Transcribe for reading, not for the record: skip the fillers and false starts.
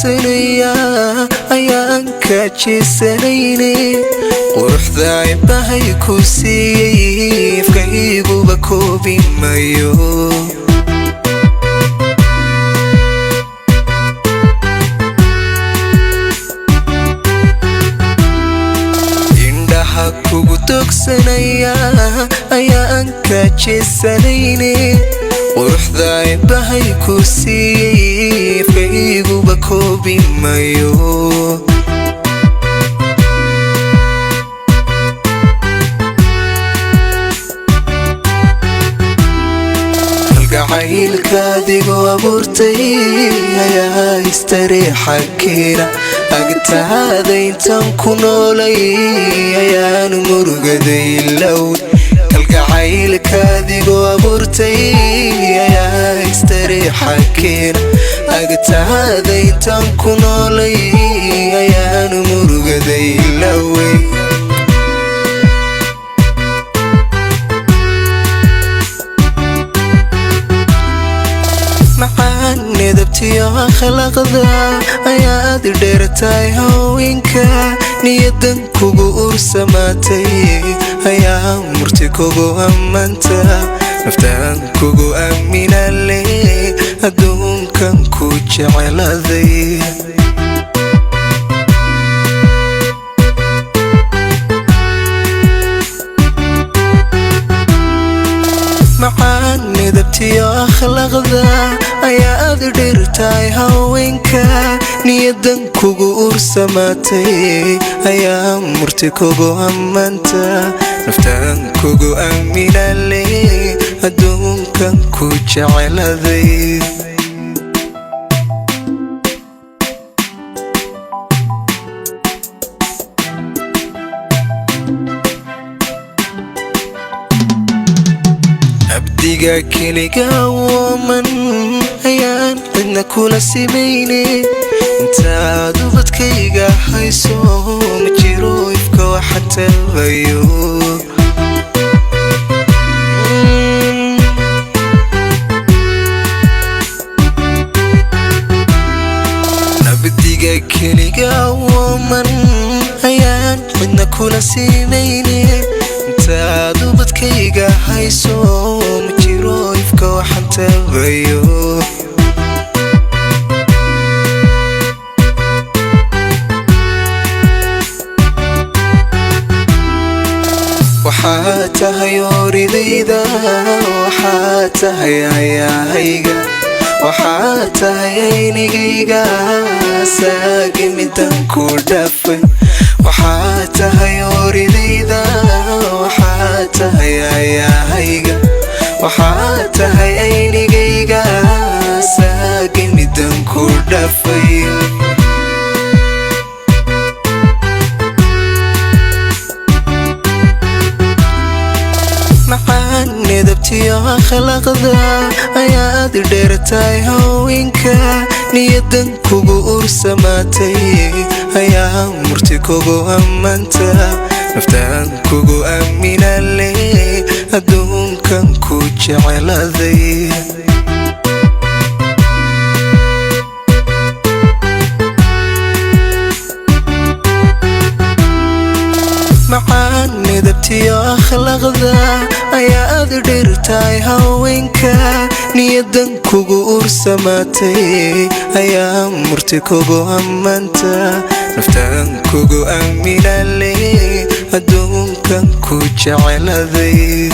ursanaya ayaan ka jeesanayne quruxda ibahay ku siiyey ifkayguba koobi mayo indhaha kugu togsanaya ayaan ka jeesanayne quruxda ibahay ku siiyey ifkayguba koobi mayo gacaylkaadigoo abuurtay ayaa istareexa keena agtaada intaan ku noolay ayaan murugaday ilowd kalgacaylkaadigoo abuurtay ayaa istareexa keena agtaada intaan ku noolay ayaan murugaday ilowey nedabtiyo akhlaaqda ayaad dheertahay haweenka niyadan kugu ursamaatay ayaa murti kugu ammaanta naftaan kugu aaminale adduunkan ku jeceladay macaan nedabtiyo akhlaaqda ayaad dheertahay haweenka niyadan kugu ursamaatay ayaa murti kugu ammaanta naftaan kugu aaminale adduunkan ku jeceladay abdiga keliga woman ayaan cidna kula simayne intaad ubadkayga hayso ma jiro ifka waxa tabayo abdiga keliga woman ayaan cidna kula simayne intaad ubadkayga hayso ma jiro ifka waxa tabayo waxaa tahay oridayda waxaa tahay ayahayga waxaa tahay aynigayga saagi midan ku dhafay waxaa tahay oridayda waxaa tahay ayahayga waxaa tahay aynigayga saagi midan ku dhafay macaan nedabtiyo akhlaaqda ayaad dheertahay haweenka niyadan kugu ursamaatay ayaa murti kugu ammaanta naftaan kugu aaminale adduunkan ku jeceladay macaan nedabtiyo akhlaaqda ayaad dheertahay haweenka niyadan kugu ursamaatay ayaa murti kugu ammaanta naftaan kugu aaminale adduunkan ku jeceladay